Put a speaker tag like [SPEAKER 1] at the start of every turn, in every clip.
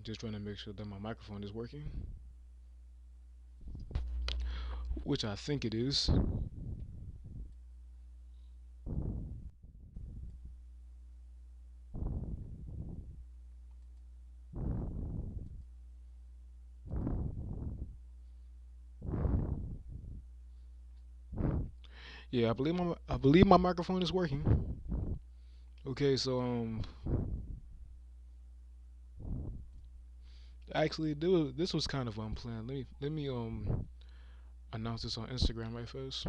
[SPEAKER 1] Just trying to make sure that my microphone is working, which I think it is. Yeah, I believe my microphone is working. Okay, so actually, this was kind of unplanned. Let me announce this on Instagram right first.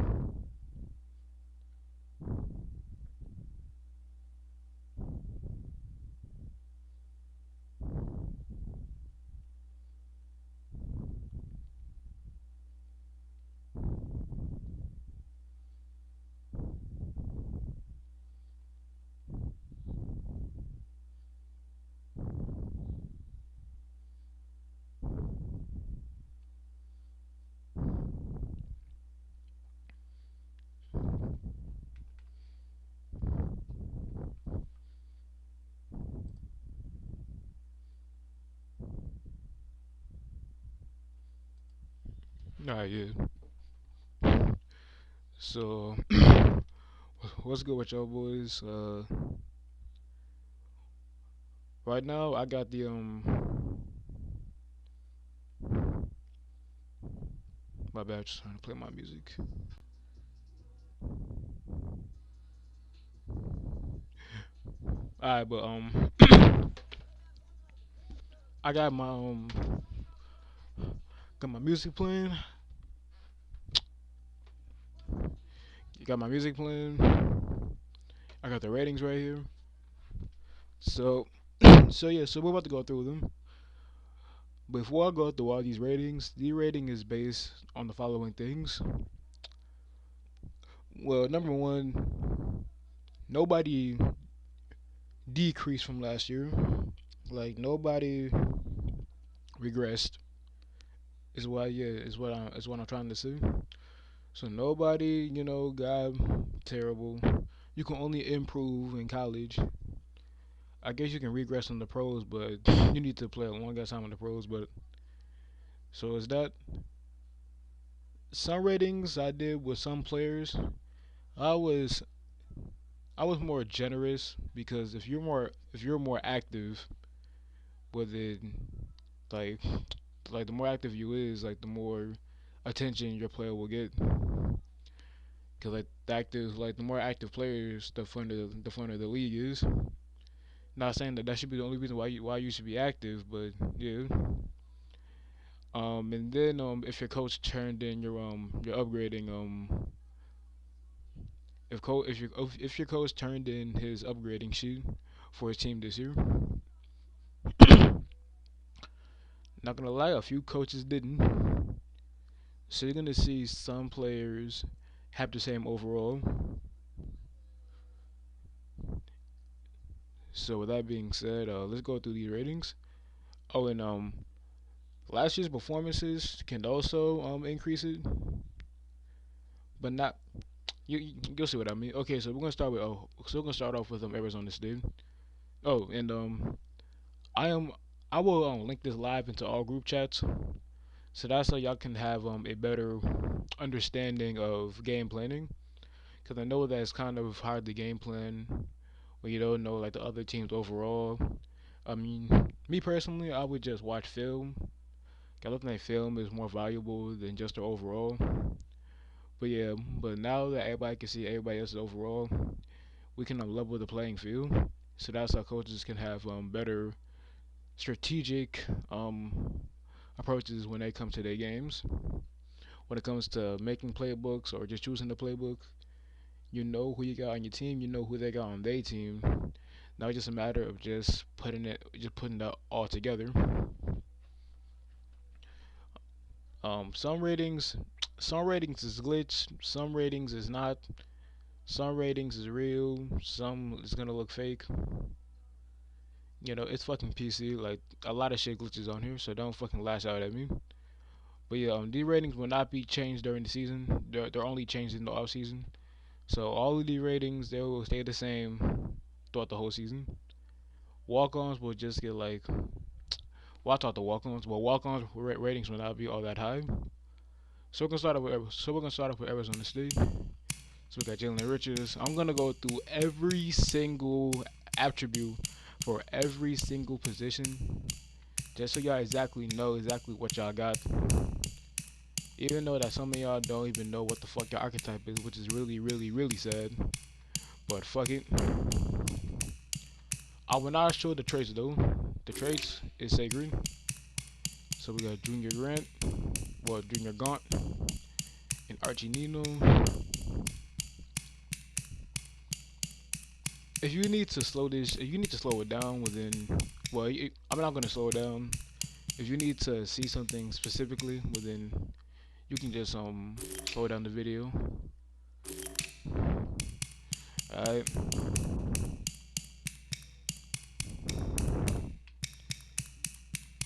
[SPEAKER 1] Alright, yeah. So, what's good with y'all boys? Right now I got the my bad, just trying to play my music. Alright, but I got my music playing. You got my music playing. I got the ratings right here. So, so we're about to go through them. Before I go through all these ratings, the rating is based on the following things. Well, number one, nobody decreased from last year. Like nobody regressed. Is what I'm trying to say. So nobody, got terrible. You can only improve in college. I guess you can regress in the pros, but you need to play a longer time in the pros. But so is that some ratings I did with some players? I was I was more generous because if you're more active with it, like the more active you is, like the more attention your player will get. Cause the more active players, the funner the league is. Not saying that should be the only reason why you should be active, but yeah. And then if your coach turned in your upgrading if your coach turned in his upgrading sheet for his team this year, not gonna lie, a few coaches didn't. So you're gonna see some players have the same overall. So with that being said, let's go through these ratings. Oh, and last year's performances can also increase it, but not you'll see what I mean. Okay, so we're gonna start off with Arizona State. Oh, and I am I will link this live into all group chats, so that's so y'all can have a better understanding of game planning. Because I know that it's kind of hard to game plan when you don't know like the other teams overall. I mean, me personally, I would just watch film. I look like film is more valuable than just the overall. But yeah, but now that everybody can see everybody else's overall, we can level the playing field. So that's how coaches can have better strategic approaches when they come to their games. When it comes to making playbooks or just choosing the playbook, you know who you got on your team, you know who they got on their team. Now it's just a matter of putting that all together. Some ratings, some ratings is glitch, some ratings is not, some ratings is real, some is gonna look fake. It's fucking PC. Like a lot of shit glitches on here, so don't fucking lash out at me. But yeah, these ratings will not be changed during the season. They're only changed in the off season. So all of these ratings they will stay the same throughout the whole season. Walk-ons will just get like Well, I thought the walk-ons. Well, walk-ons ratings will not be all that high. So we're gonna start off with Arizona State. So we got Jalen Richards. I'm gonna go through every single attribute for every single position, just so y'all exactly know exactly what y'all got. Even though that some of y'all don't even know what the fuck your archetype is, which is really, really, really sad. But fuck it. I will not show the traits though. The traits is sacred. So we got Junior Grant, well Junior Gaunt, and Archie Nino. If you need to slow this, if you need to slow it down within, well, I'm not gonna slow it down. If you need to see something specifically within, you can just slow down the video. Alright.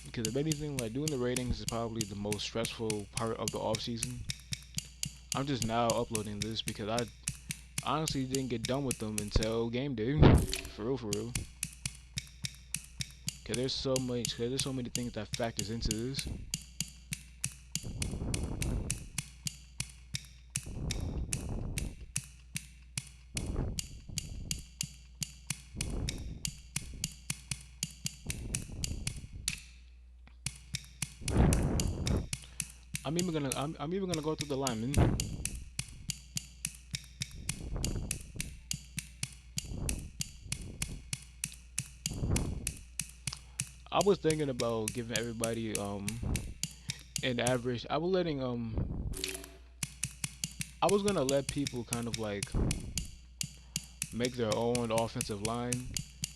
[SPEAKER 1] Because if anything, like doing the ratings is probably the most stressful part of the off season. I'm just now uploading this because I honestly didn't get done with them until game day. For real, for real. Cause there's so many things that factors into this. I'm even gonna go through the linemen. I was thinking about giving everybody an average. I was gonna let people kind of like make their own offensive line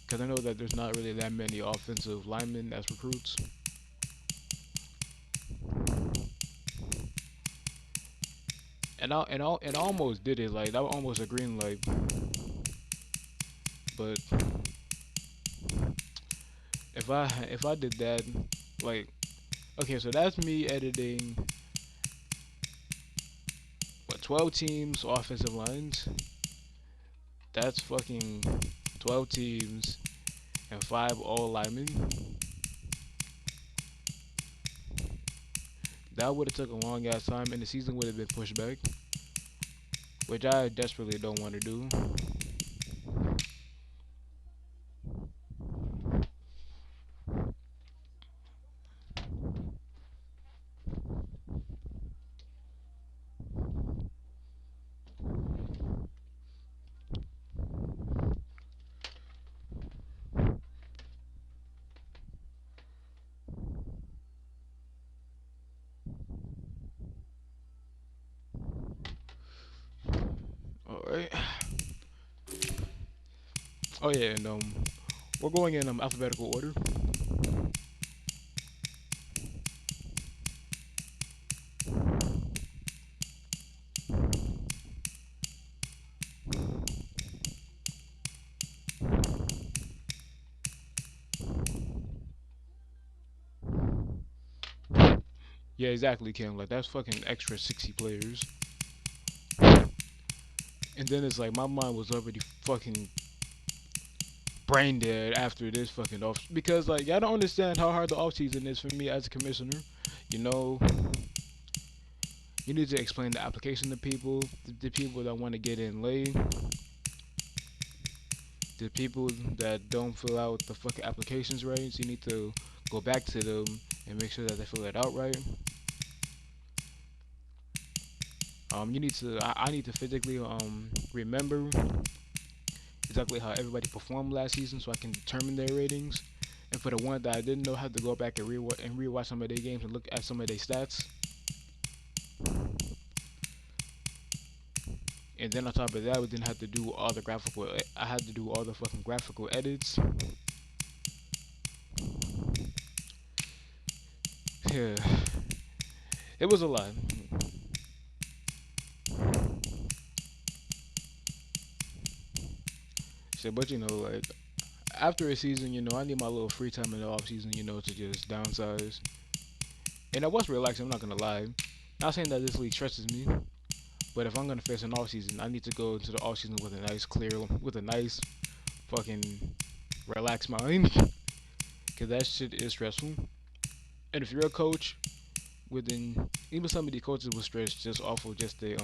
[SPEAKER 1] because I know that there's not really that many offensive linemen as recruits. And I almost did it. Like that was almost a green light, but if I did that, like okay, so that's me editing what 12 teams offensive lines. That's fucking 12 teams and 5 all linemen. That would have took a long ass time, and the season would have been pushed back, which I desperately don't want to do. All right. Oh yeah, and we're going in alphabetical order. Yeah, exactly, Kim. Like that's fucking extra 60 players. And then it's like my mind was already fucking brain dead after this fucking off because like y'all don't understand how hard the off season is for me as a commissioner. You know, you need to explain the application to people, the people that want to get in late, the people that don't fill out the fucking applications right. So you need to go back to them and make sure that they fill it out right. You need to. I need to physically remember exactly how everybody performed last season so I can determine their ratings. And for the one that I didn't know, I had to go back and rewatch some of their games and look at some of their stats. And then on top of that, we didn't have to do all the graphical. I had to do all the fucking graphical edits. Yeah, it was a lot. So, but you know, like after a season, you know, I need my little free time in the off season, you know, to just downsize. And I was relaxing. I'm not gonna lie. Not saying that this league stresses me, but if I'm gonna face an off season, I need to go into the off season with a nice clear, with a nice fucking relaxed mind, cause that shit is stressful. And if you're a coach, within even some of the coaches will stress just off of just the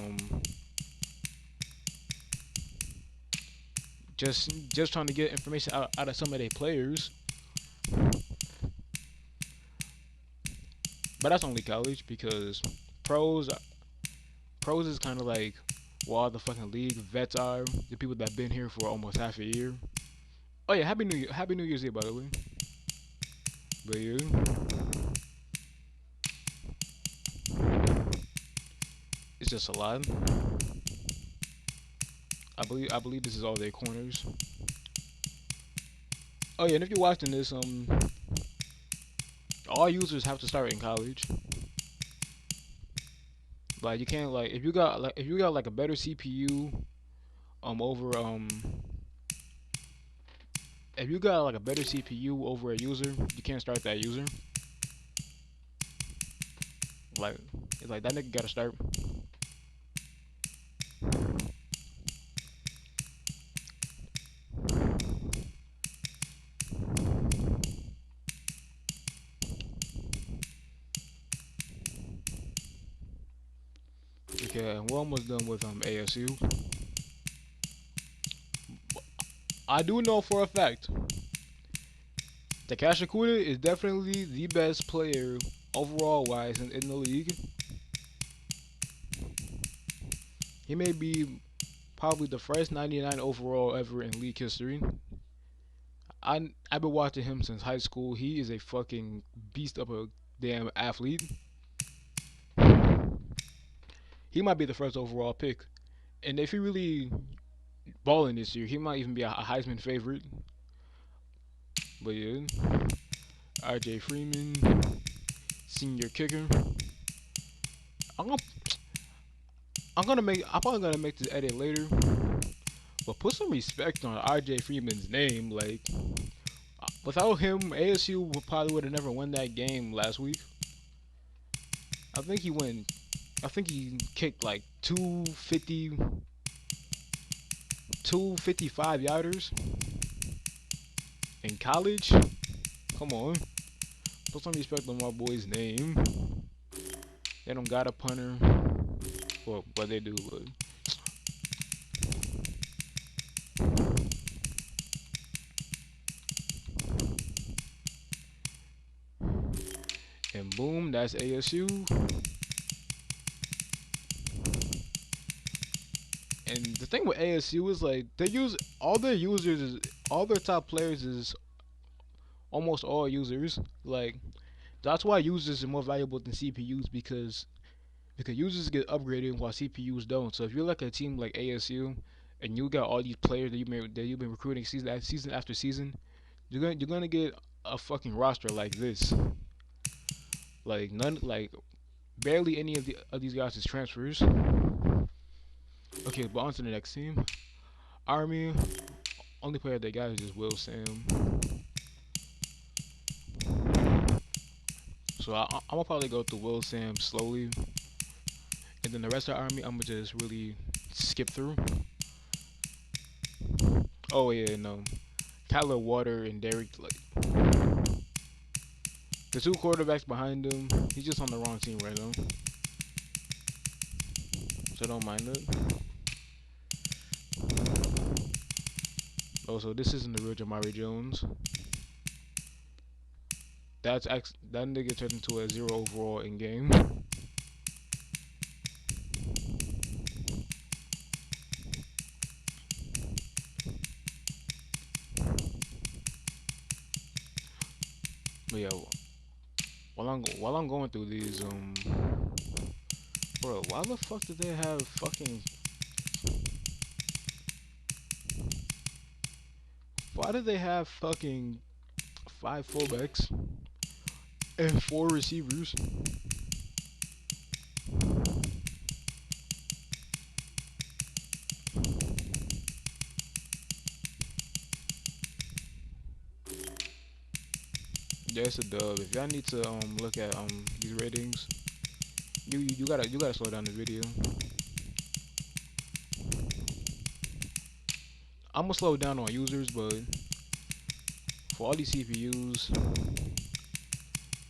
[SPEAKER 1] just trying to get information out of some of their players. But that's only college because pros pros is kind of like while the fucking league vets are the people that been here for almost half a year. Oh yeah, Happy New Year's Eve by the way. But yeah, it's just a lot. I believe this is all their corners. Oh yeah, and if you're watching this, all users have to start in college. Like you can't like if you got like a better CPU over if you got like a better CPU over a user, you can't start that user. Like it's like that nigga gotta start. Okay, we're almost done with ASU. I do know for a fact that Kashakuda is definitely the best player overall wise in the league. He may be probably the first 99 overall ever in league history. I've been watching him since high school. He is a fucking beast of a damn athlete. He might be the first overall pick, and if he really balling this year, he might even be a Heisman favorite. But yeah, R.J. Freeman, senior kicker. I'm gonna I'm probably gonna make this edit later, but put some respect on R.J. Freeman's name. Like without him, ASU probably would have never won that game last week. I think he went. I think he kicked like 250, 255 yarders in college. Come on, put some respect on my boy's name. They don't got a punter. Well, but they do. But and boom, that's ASU. And the thing with ASU is like they use all their users, all their top players is almost all users. Like that's why users are more valuable than CPUs because users get upgraded while CPUs don't. So if you're like a team like ASU and you got all these players that you've been recruiting season after season, you're gonna get a fucking roster like this. Like none like barely any of these guys is transfers. Okay, but on to the next team. Army, only player they got is just Will Sam. So I'm gonna probably go through Will Sam slowly, and then the rest of the Army I'm gonna just really skip through. Oh yeah, no, Kyler Water and Derek, like the two quarterbacks behind him, he's just on the wrong team right now, so don't mind it. Also, this isn't the real Jamari Jones. That nigga turned into a 0 overall in game. But yeah, while I'm going through these bro, why the fuck did they have fucking why did they have fucking 5 fullbacks and 4 receivers? Yeah, it's a dub. If y'all need to look at these ratings, you gotta slow down the video. I'm gonna slow down on users, but for all these CPUs,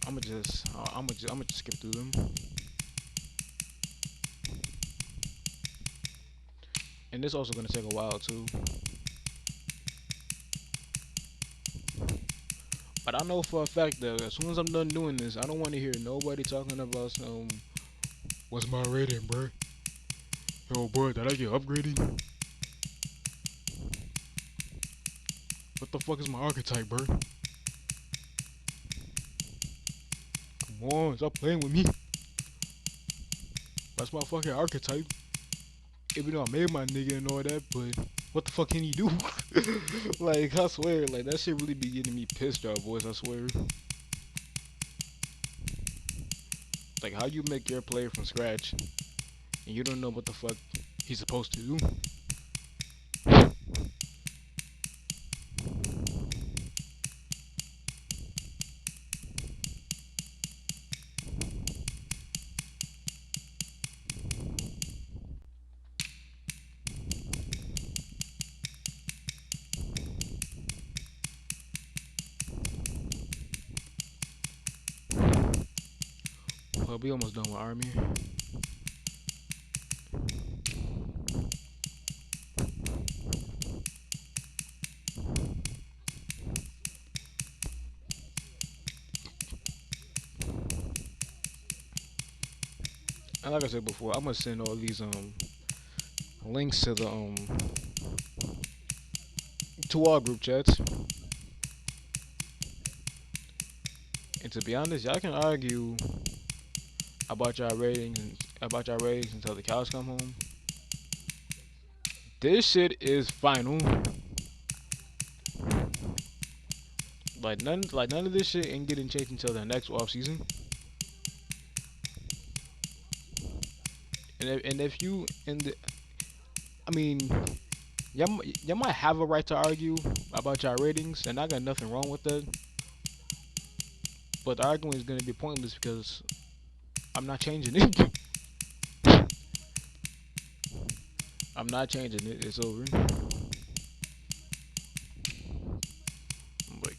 [SPEAKER 1] I'm gonna just skip through them. And this also gonna take a while too. But I know for a fact that as soon as I'm done doing this, I don't want to hear nobody talking about some. What's my rating, bro? Yo, bro, did I get upgraded? What the fuck is my archetype, bro? Come on, stop playing with me. That's my fucking archetype. Even though I made my nigga and all that, but what the fuck can he do? Like, I swear, like, that shit really be getting me pissed off, boys, I swear. Like, how you make your player from scratch, and you don't know what the fuck he's supposed to do? Well, we almost done with Army. And like I said before, I'm gonna send all these links to the to all group chats. And to be honest, y'all can argue about y'all ratings until the cows come home. This shit is final. Like none of this shit ain't getting changed until the next off season. And if you in the, I mean, y'all might have a right to argue about y'all ratings, and I got nothing wrong with that. But the argument is gonna be pointless because I'm not changing it. I'm not changing it. It's over. Like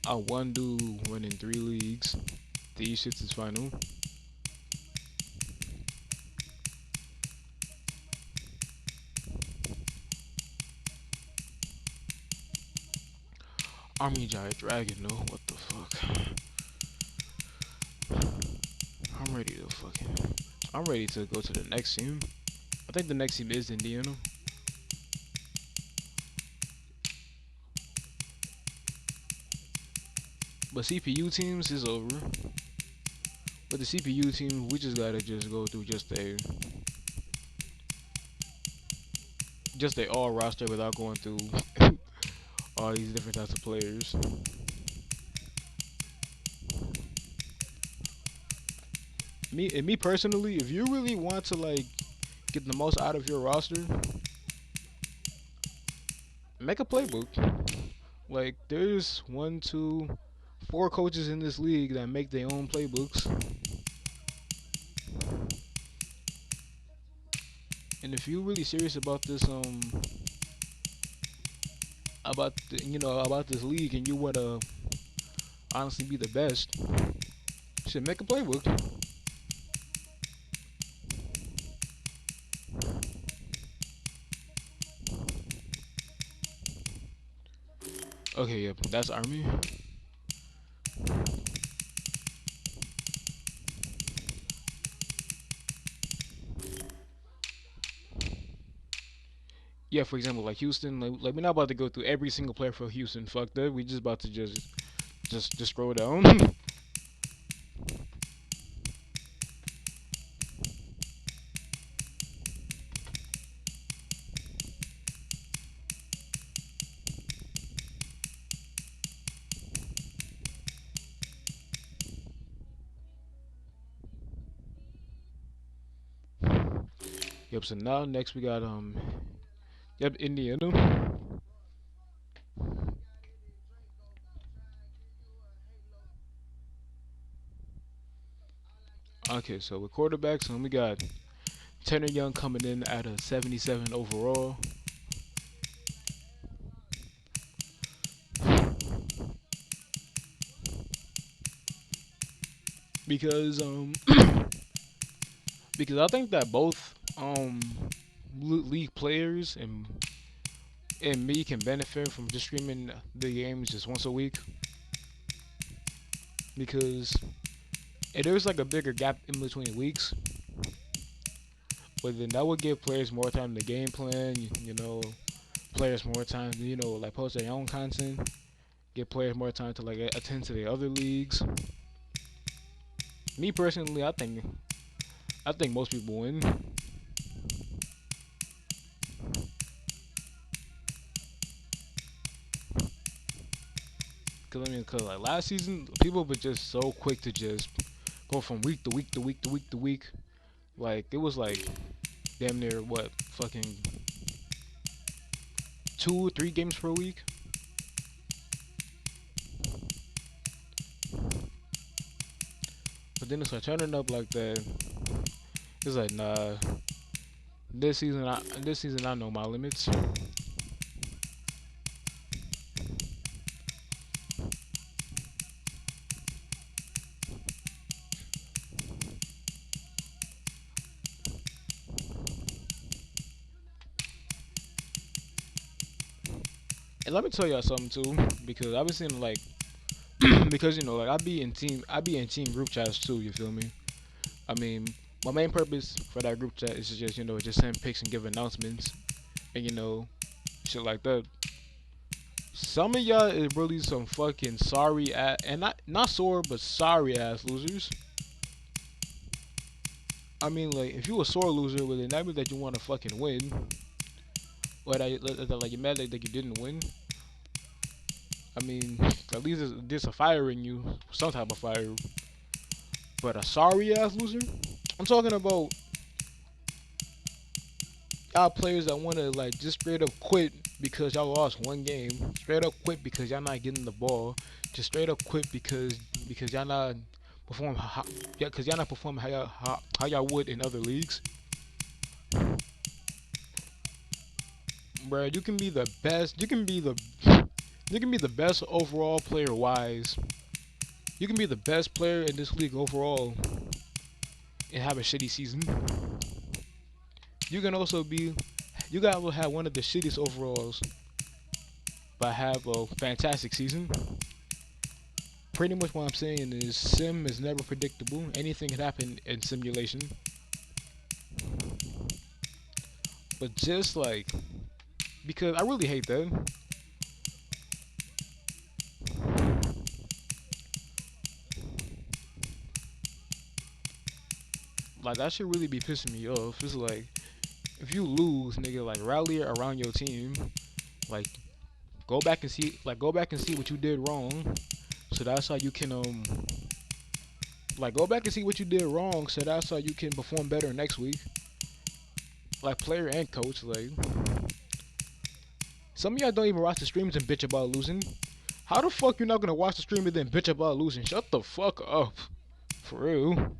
[SPEAKER 1] I one dude winning 3 leagues. These shits is final. Army Giant Dragon, no. What the fuck? I'm ready to fucking. I'm ready to go to the next team. I think the next team is Indiana. But CPU teams is over. With the CPU team, we just gotta just go through just a all roster without going through all these different types of players. Me personally, if you really want to like get the most out of your roster, make a playbook. Like there's one, two, four coaches in this league that make their own playbooks. And if you're really serious about this, about this league, and you wanna honestly be the best, you should make a playbook. Okay, yep, that's Army. Yeah, for example, like Houston, like we're not about to go through every single player for Houston. Fuck that. We just about to just scroll down. Yep. So now next we got yep, Indiana. Okay, so with quarterbacks, we got Tanner Young coming in at a 77 overall. because because I think that both league players and me can benefit from just streaming the games just once a week because if there's like a bigger gap in between weeks, but then that would give players more time to game plan. You know, players more time to like post their own content. Give players more time to like attend to the other leagues. Me personally, I think most people win. Cause like last season, people were just so quick to just go from week to week to week to week to week. Like it was like damn near what fucking 2 or 3 games per week. But then it's like turning up like that. It's like nah. This season I know my limits. And let me tell y'all something too, because I've been seeing like because like I be in team group chats too. You feel me? I mean, my main purpose for that group chat is to just just send pics and give announcements and shit like that. Some of y'all is really some fucking sorry ass and not sore but sorry ass losers. I mean, like if you a sore loser, well then that means that you want to fucking win, or that like you're mad that you didn't win. I mean, at least there's a fire in you, some type of fire. But a sorry ass loser, I'm talking about y'all players that want to like just straight up quit because y'all lost 1 game, straight up quit because y'all not getting the ball, just straight up quit because y'all not perform how, yeah, because y'all not performing how y'all would in other leagues. Bruh, you can be the best. You can be the best overall player wise. You can be the best player in this league overall and have a shitty season. You can also be you guys will have one of the shittiest overalls but have a fantastic season. Pretty much what I'm saying is sim is never predictable. Anything can happen in simulation. But just like because I really hate that. Like that should really be pissing me off. It's like if you lose, nigga, like rally around your team. Like go back and see what you did wrong. So that's how you can go back and see what you did wrong. So that's how you can perform better next week. Like player and coach. Like some of y'all don't even watch the streams and bitch about losing. How the fuck you not gonna watch the stream and then bitch about losing? Shut the fuck up. For real.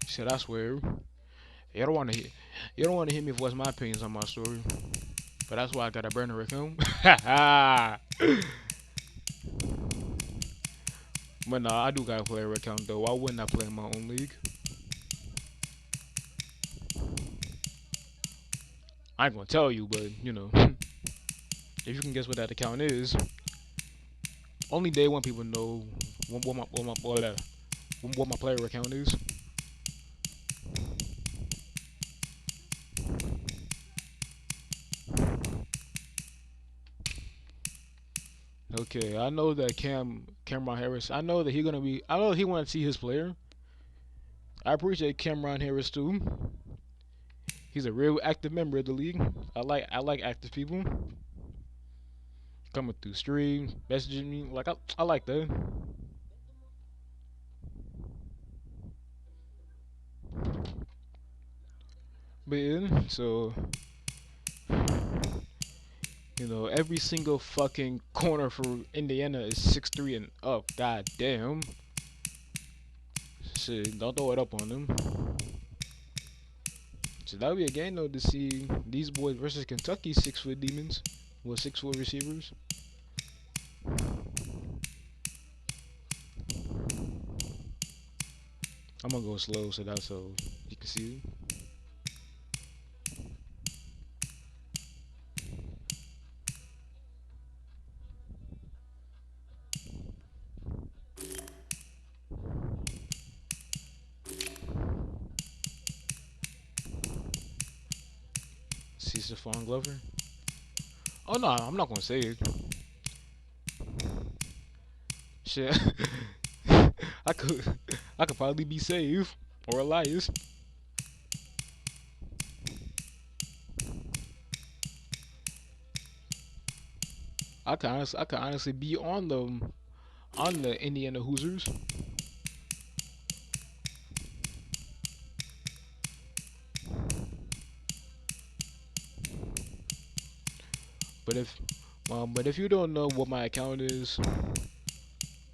[SPEAKER 1] Shit, I swear. You don't wanna hear me voice my opinions on my story. But that's why I got a burner account. But nah, I do got a player account though. Why wouldn't I play in my own league? I ain't gonna tell you, but if you can guess what that account is, only day one people know what my player account is. Okay, I know that Cameron Harris. I know that he gonna be. I know he want to see his player. I appreciate Cameron Harris too. He's a real active member of the league. I like active people coming through stream, messaging me. Like I like that. But yeah, so every single fucking corner for Indiana is 6'3" and up. God damn. shit, don't throw it up on them. So that would be a game though to see these boys versus Kentucky 6 foot demons with 6 foot receivers. I'm gonna go slow so that's so you can see. See Stephon Glover. Oh no, I'm not gonna say it. Shit, I could, I could probably be saved or Elias. I could honestly be on the Indiana Hoosiers. But if you don't know what my account is,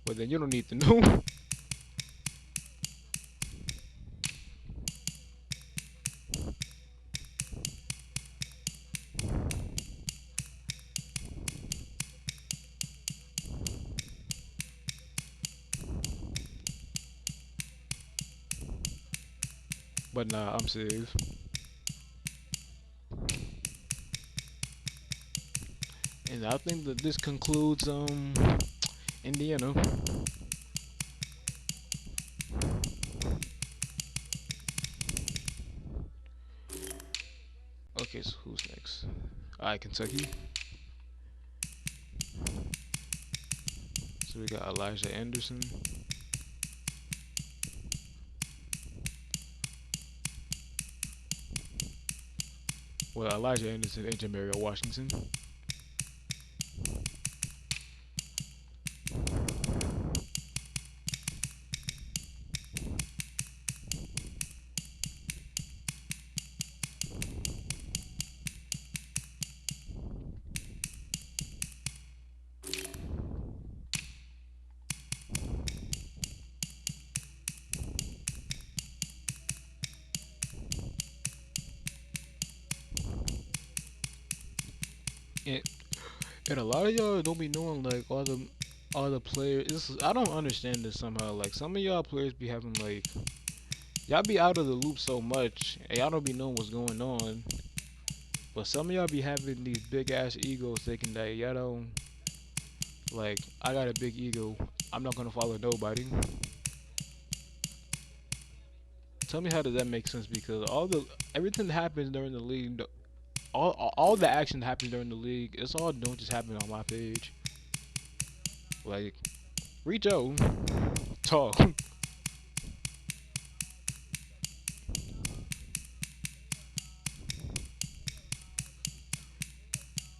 [SPEAKER 1] well then you don't need to know. But nah, I'm safe. And I think that this concludes Indiana. Okay, so who's next? Alright, Kentucky. So we got Elijah Anderson. Well, Elijah Anderson and Jamario Washington. And, and a lot of y'all don't be knowing like all the players. I don't understand this somehow. Like some of y'all players be having like y'all be out of the loop so much, and y'all don't be knowing what's going on. But some of y'all be having these big ass egos, thinking that y'all don't like. I got a big ego. I'm not gonna follow nobody. Tell me how does that make sense? Because everything that happens during the league, all the action that happens during the league, it's all don't just happen on my page. Like, reach out, talk.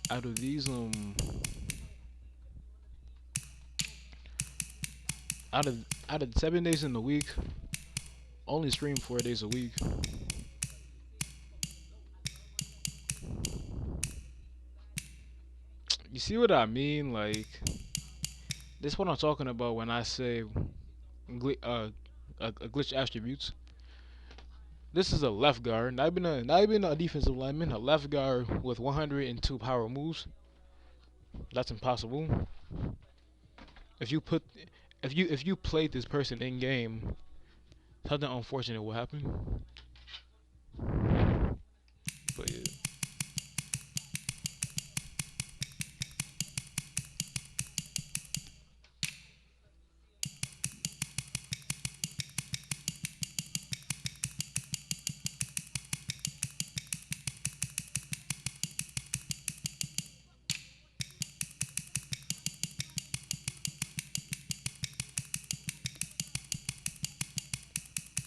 [SPEAKER 1] Out of these out of 7 days in the week, only stream 4 days a week. You see what I mean? Like, this is what I'm talking about when I say a glitch attributes. This is a left guard, not even a defensive lineman, a left guard with 102 power moves. That's impossible. If you put, if you played this person in game, something unfortunate will happen. But yeah.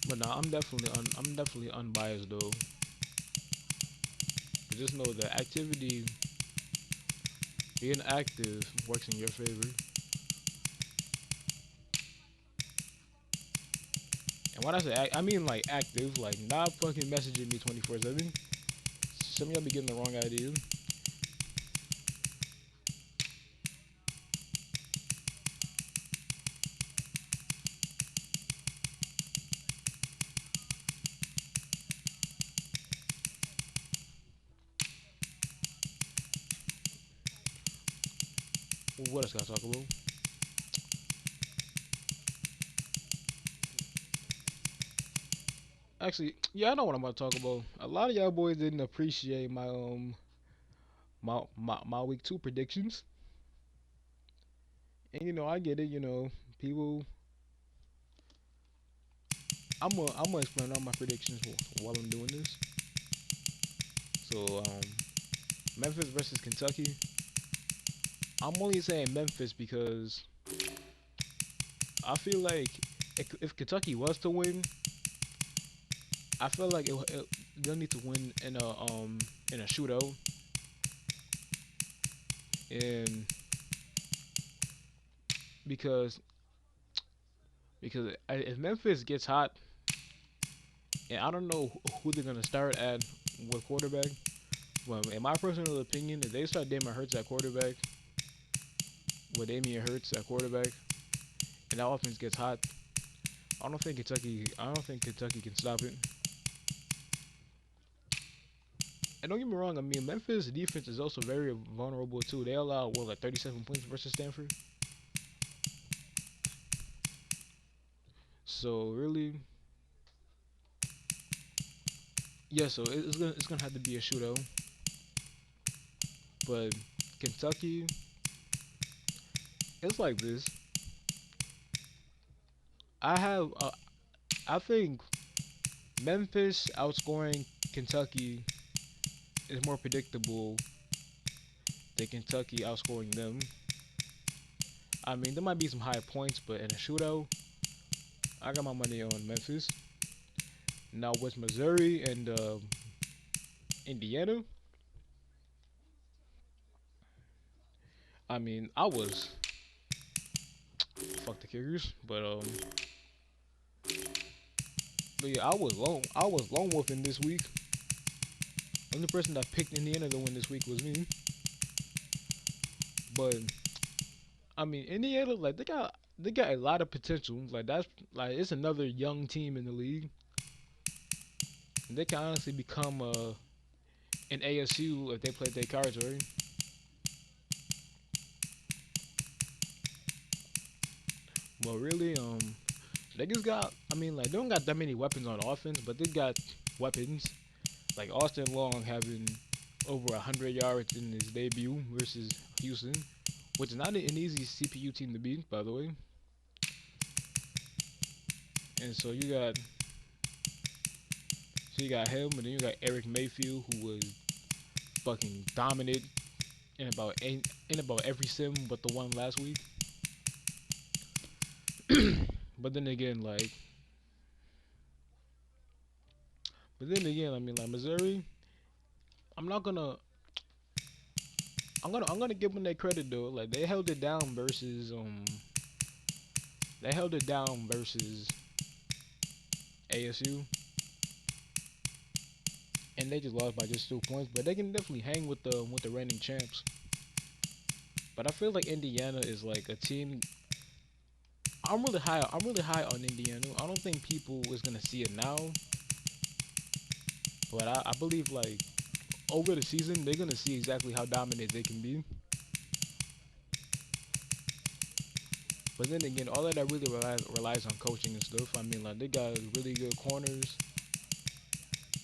[SPEAKER 1] But nah, I'm definitely unbiased though. Just know that activity, being active, works in your favor. And when I say I mean like active, like not fucking messaging me 24/7. Some of y'all be getting the wrong idea. What else can I talk about? Actually, yeah, I know what I'm about to talk about. A lot of y'all boys didn't appreciate my week two predictions, and I get it. People. I'm gonna explain all my predictions while I'm doing this. So Memphis versus Kentucky. I'm only saying Memphis because I feel like if Kentucky was to win, I feel like they'll need to win in a shootout, and because if Memphis gets hot, and I don't know who they're gonna start at with quarterback. Well, in my personal opinion, if they start Damon Hurts at quarterback, with Damian Hurts at quarterback, and that offense gets hot, I don't think Kentucky can stop it. And don't get me wrong, I mean Memphis defense is also very vulnerable too. They allowed like 37 points versus Stanford. So really, yeah. So it's gonna have to be a shootout. But Kentucky, it's like this. I have I think Memphis outscoring Kentucky is more predictable than Kentucky outscoring them. I mean, there might be some high points, but in a shootout, I got my money on Memphis. Now with Missouri and Indiana, I mean, fuck the kickers, but yeah, I was lone wolfing this week. The only person that picked Indiana to win this week was me. But I mean, Indiana, like they got a lot of potential. Like that's like it's another young team in the league. They can honestly become an ASU if they play their cards right. But really, they just got. I mean, like they don't got that many weapons on offense, but they got weapons. Like Austin Long having over 100 yards in his debut versus Houston, which is not an easy CPU team to beat, by the way. And so you got him, and then you got Eric Mayfield, who was fucking dominant in about every sim but the one last week. But then again, like, I mean, like Missouri, I'm not gonna. I'm gonna give them their credit though. Like they held it down versus ASU, and they just lost by just 2 points. But they can definitely hang with the reigning champs. But I feel like Indiana is like a team. I'm really high on Indiana. I don't think people is gonna see it now, but I believe like over the season they're gonna see exactly how dominant they can be. But then again, all of that really relies on coaching and stuff. I mean, like they got really good corners.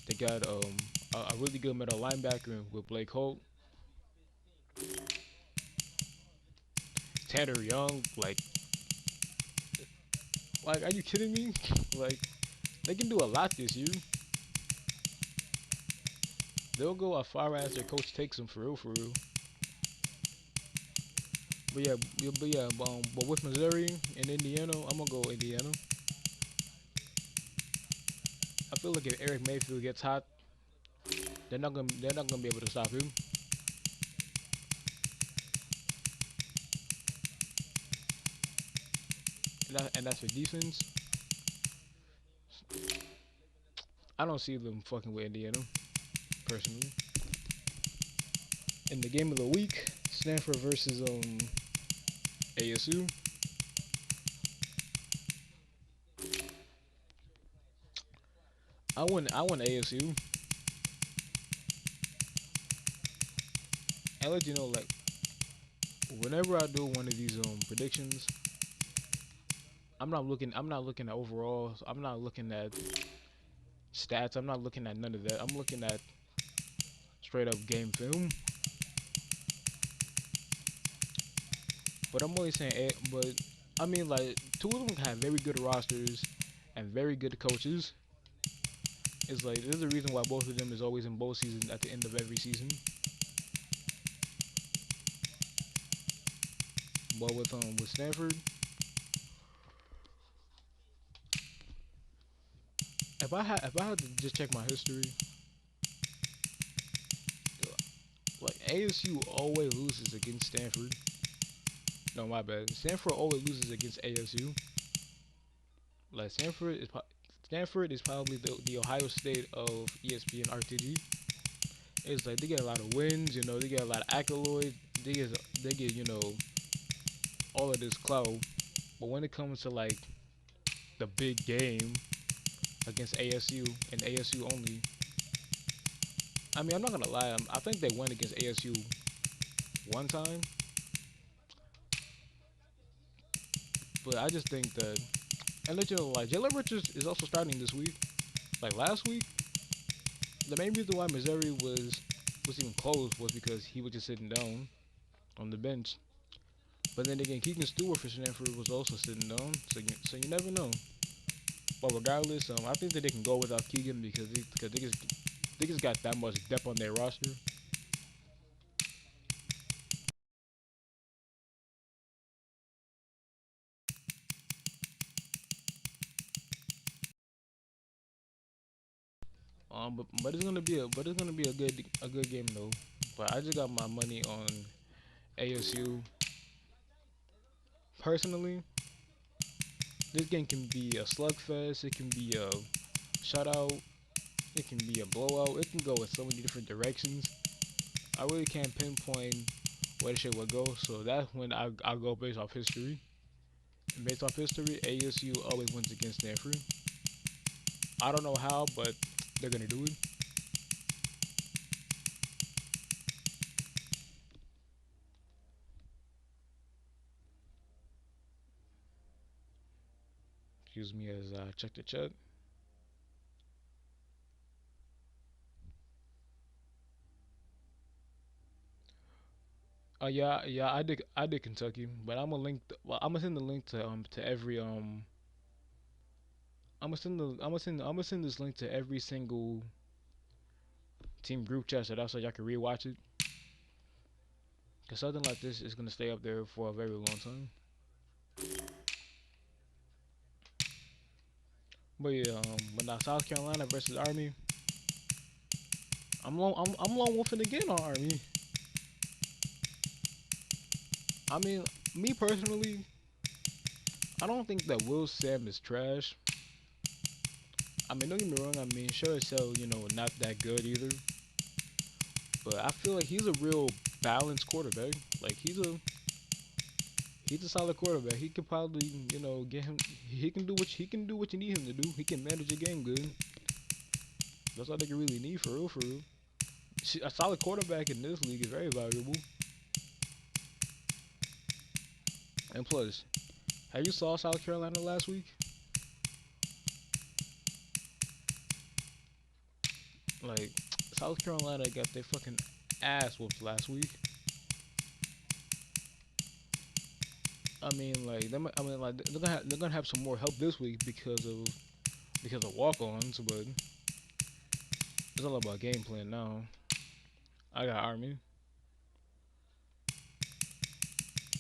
[SPEAKER 1] They got a really good middle linebacker with Blake Holt, Tanner Young. Like, are you kidding me? Like, they can do a lot this year. They'll go as far as their coach takes them for real, for real. But with Missouri and Indiana, I'm gonna go Indiana. I feel like if Eric Mayfield gets hot, they're not gonna be able to stop him. And that's for defense. I don't see them fucking with Indiana personally. In the game of the week, Stanford versus ASU. I won ASU. I let you know like whenever I do one of these predictions, I'm not looking at overall. I'm not looking at stats. I'm not looking at none of that. I'm looking at straight up game film. But I'm only saying, but I mean, like two of them have very good rosters and very good coaches. It's like there's a reason why both of them is always in bowl season at the end of every season. But with Stanford, if I had to just check my history, like ASU always loses against Stanford. No, my bad. Stanford always loses against ASU. Like Stanford is probably the Ohio State of ESPN RTG. It's like they get a lot of wins, you know, they get a lot of accolades, they get all of this clout. But when it comes to like the big game against ASU and ASU only, I mean, I'm not gonna lie, I think they went against ASU one time, but I just think that, and let you know, like Jalen Richards is also starting this week. Like last week, the main reason why Missouri was even close was because he was just sitting down on the bench. But then again, Keegan Stewart for Stanford was also sitting down, so you never know. But regardless, I think that they can go without Keegan because they just got that much depth on their roster. But it's gonna be a good game though. But I just got my money on ASU. Personally, this game can be a slugfest. It can be a shutout. It can be a blowout. It can go in so many different directions. I really can't pinpoint where the shit would go. So that's when I go based off history. And based off history, ASU always wins against Stanford. I don't know how, but they're gonna do it. Excuse me as I check the chat. Yeah, I did Kentucky, but I'm gonna send the link to every I'm gonna send this link to every single team group chat so that's so y'all can rewatch it. Cause something like this is gonna stay up there for a very long time. But yeah, but now South Carolina versus Army, I'm lone wolfing again on Army. I mean, me personally, I don't think that Will Sam is trash. I mean, don't get me wrong. I mean, sure as hell, not that good either. But I feel like he's a real balanced quarterback. Like he's a solid quarterback. He could probably, get him. He can do what you need him to do. He can manage a game good. That's all they can really need for real, for real. A solid quarterback in this league is very valuable. And plus, have you saw South Carolina last week? Like South Carolina got their fucking ass whooped last week. I mean, like they're gonna have some more help this week because of walk-ons, but it's all about game plan now. I got Army.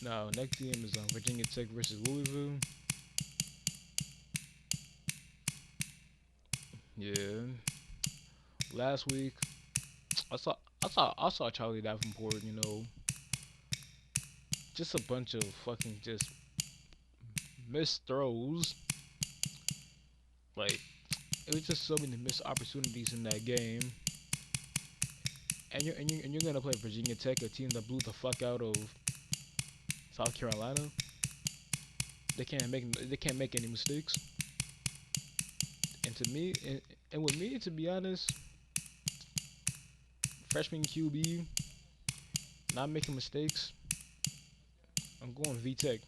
[SPEAKER 1] Now next game is Virginia Tech versus Louisville. Yeah. Last week I saw Charlie Davenport. Just a bunch of fucking just missed throws. Like it was just so many missed opportunities in that game. And you're gonna play Virginia Tech, a team that blew the fuck out of South Carolina. They can't make any mistakes. And to me, and with me, to be honest, freshman QB not making mistakes. I'm going V Tech.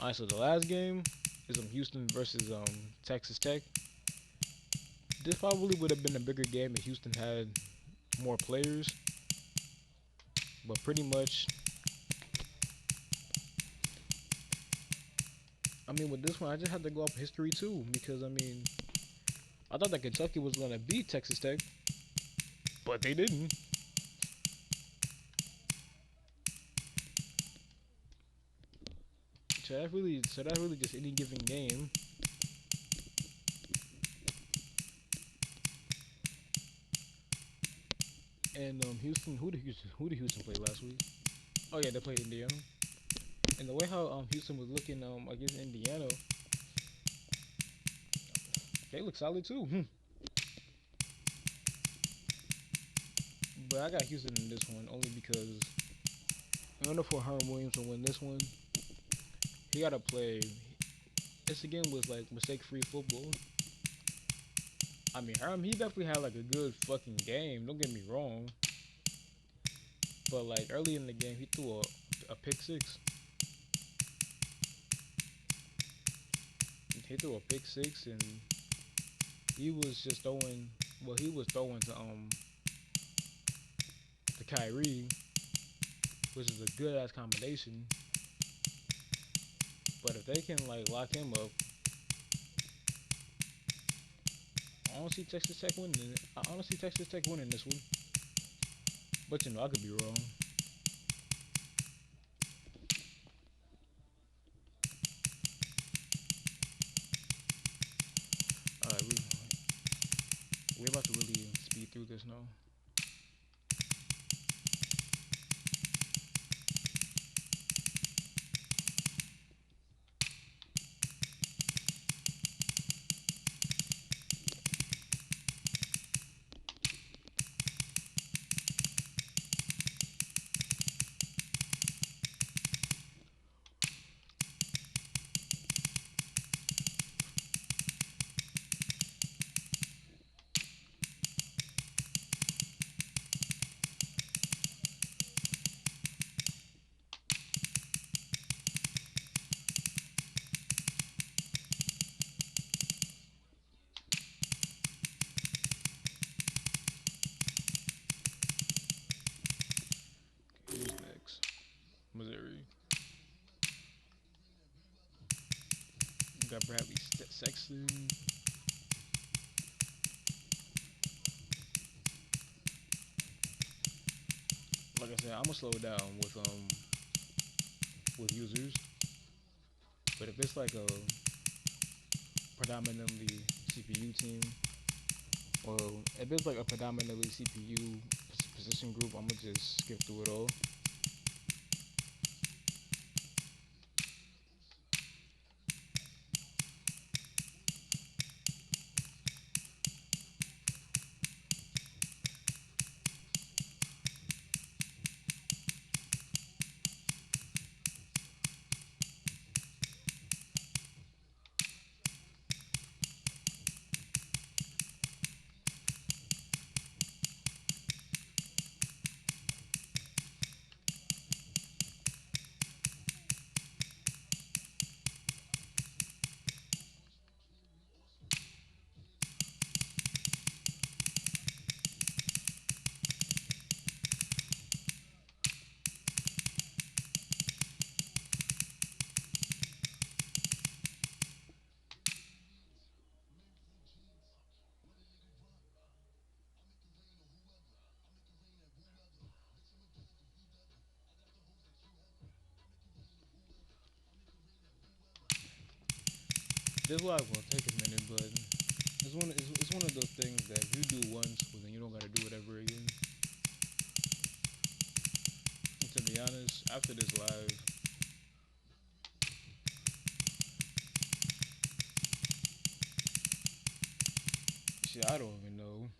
[SPEAKER 1] Alright, so the last game is Houston versus Texas Tech. This probably would have been a bigger game if Houston had more players, but pretty much, I mean, with this one, I just had to go off history too because I mean, I thought that Kentucky was gonna beat Texas Tech, but they didn't. So that really just any given game. And Houston, who did Houston play last week? Oh yeah, they played Indiana. And the way how Houston was looking against Indiana, they look solid too. But I got Houston in this one only because in order for Herm Williams to win this one, he gotta play. This again was like mistake-free football. I mean, Herm, he definitely had like a good fucking game. Don't get me wrong, but like early in the game, he threw a pick six. He threw a pick six, and he was just throwing. Well, he was throwing to Kyrie, which is a good ass combination. But if they can like lock him up, I don't see Texas Tech winning. I honestly Texas Tech winning this one, but you know I could be wrong. All right, we about to really speed through this now. Who's next? Missouri. We got Bradley Sexton. Like I said, I'm gonna slow it down with users. But if it's like a predominantly CPU team, well, if it's like a predominantly CPU position group, I'm gonna just skip through it all. This live will take a minute, but it's one of those things that if you do once, well then you don't gotta do it ever again. And to be honest, after this live, shit, I don't even know.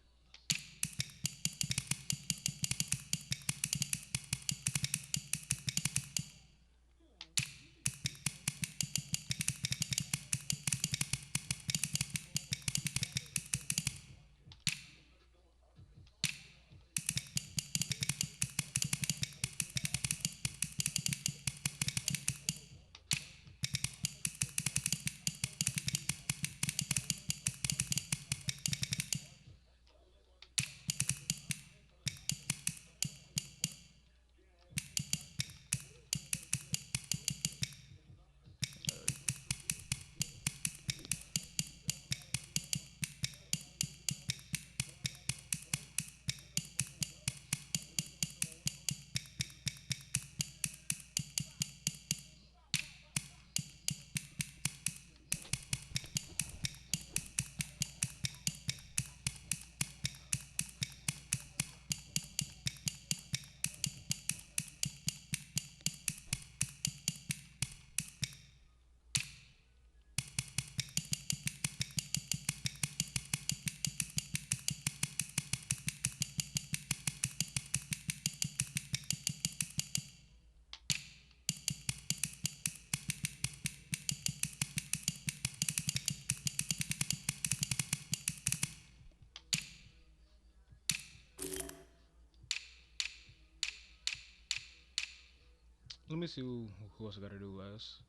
[SPEAKER 1] me see who else I gotta do last.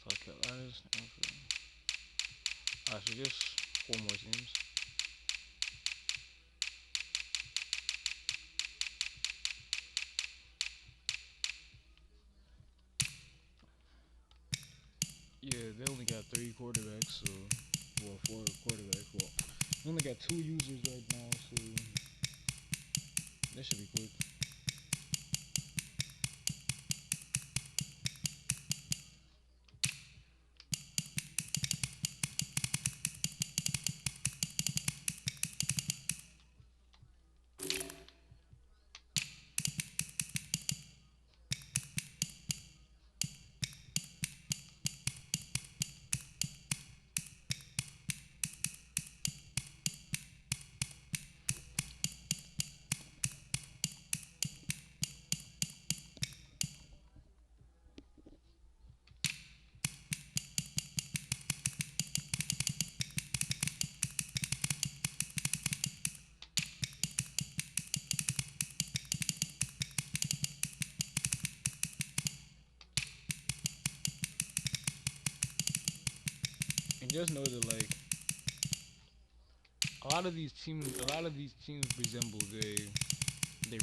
[SPEAKER 1] South Carolina. Alright, so just four more teams. Yeah, they only got three quarterbacks, so well, four quarterbacks. Well, they only got two users right now, so that should be quick. And just know that like a lot of these teams resemble their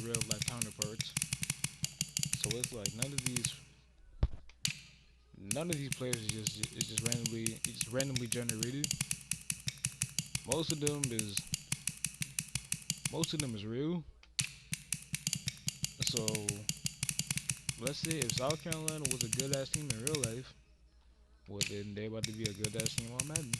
[SPEAKER 1] real life counterparts. So it's like none of these players is just randomly generated. Most of them is most of them is real. So let's say if South Carolina was a good ass team in real life, well then they about to be a good ass team on Madden.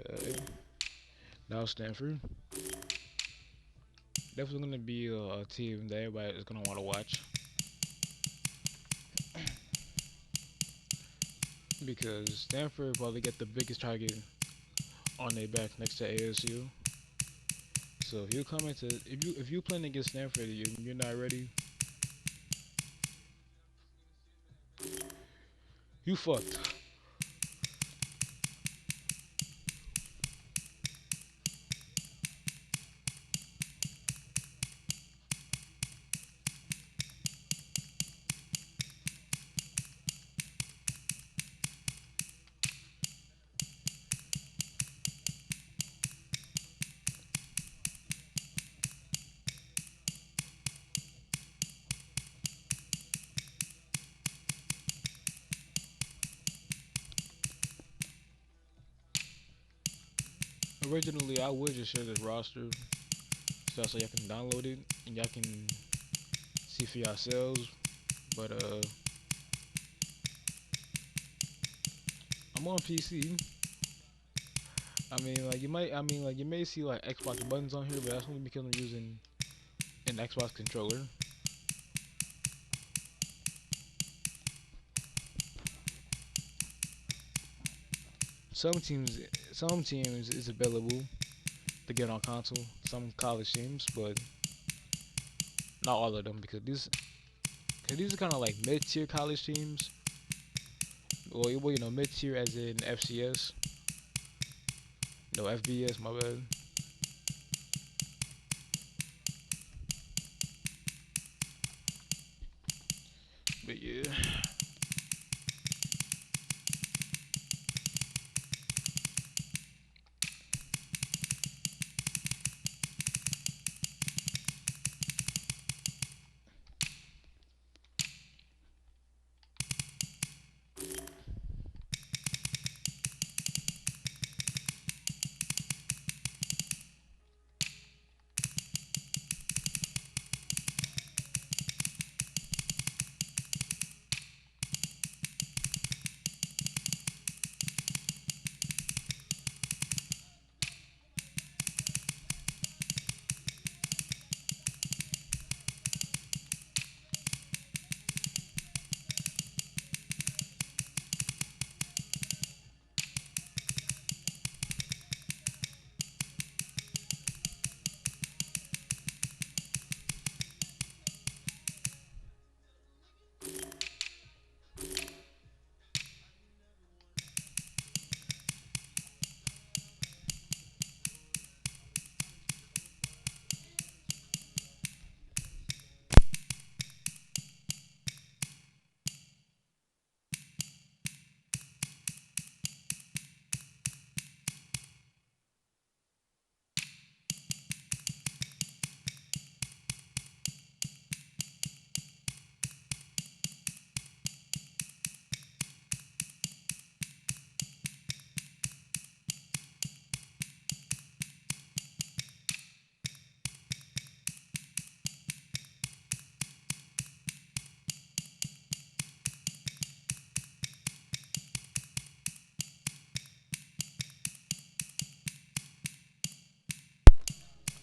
[SPEAKER 1] Uh, Now Stanford definitely gonna be a team that everybody is gonna want to watch because Stanford probably get the biggest target on their back next to ASU. So if you come into if you playing against Stanford, you're not ready. You fucked. Originally, I would just share this roster so y'all can download it and y'all can see for yourselves. But I'm on PC. You may see like Xbox buttons on here, but that's only because I'm using an Xbox controller. Some teams, some teams is available to get on console. Some college teams, but not all of them because these are kind of like mid-tier college teams. Well, mid-tier as in FCS, no FBS. My bad. But yeah,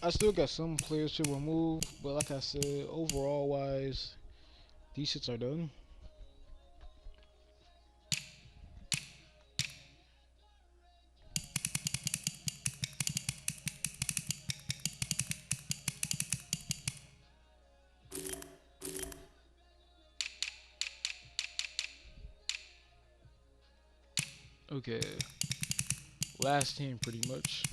[SPEAKER 1] I still got some players to remove, but like I said, overall wise, these shits are done. Okay, last team pretty much.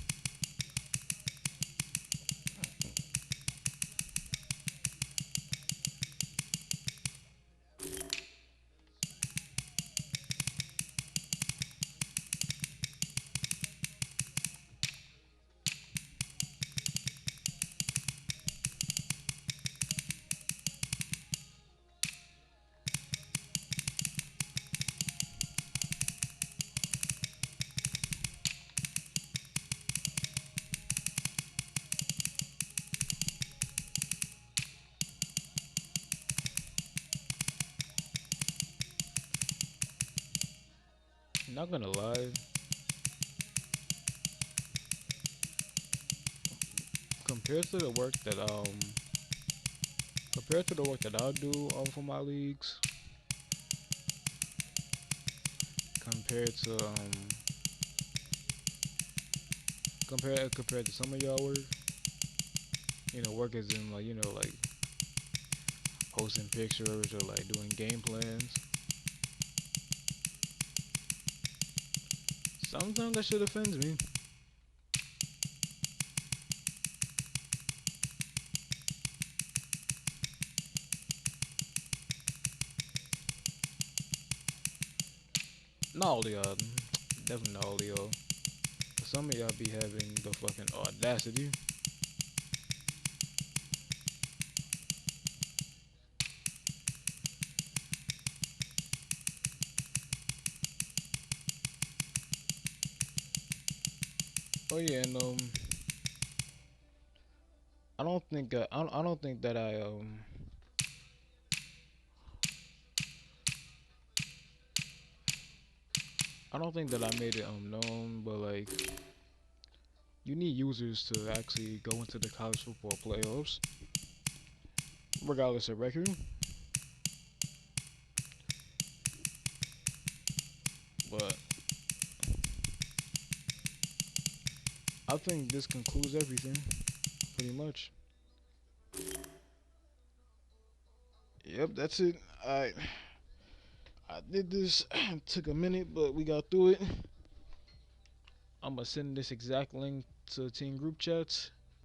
[SPEAKER 1] Not gonna lie, compared to the work that compared to the work that I do for my leagues, compared to compared to some of y'all work, work is in like like posting pictures or like doing game plans. Sometimes that shit offends me. Not all of y'all, definitely not all of y'all. But some of y'all be having the fucking audacity. Oh yeah, and I don't think that I don't think that I made it known, but like you need users to actually go into the college football playoffs, regardless of record. But I think this concludes everything, pretty much. Yep, that's it. I did this. Took a minute, but we got through it. I'm gonna send this exact link to team group chats.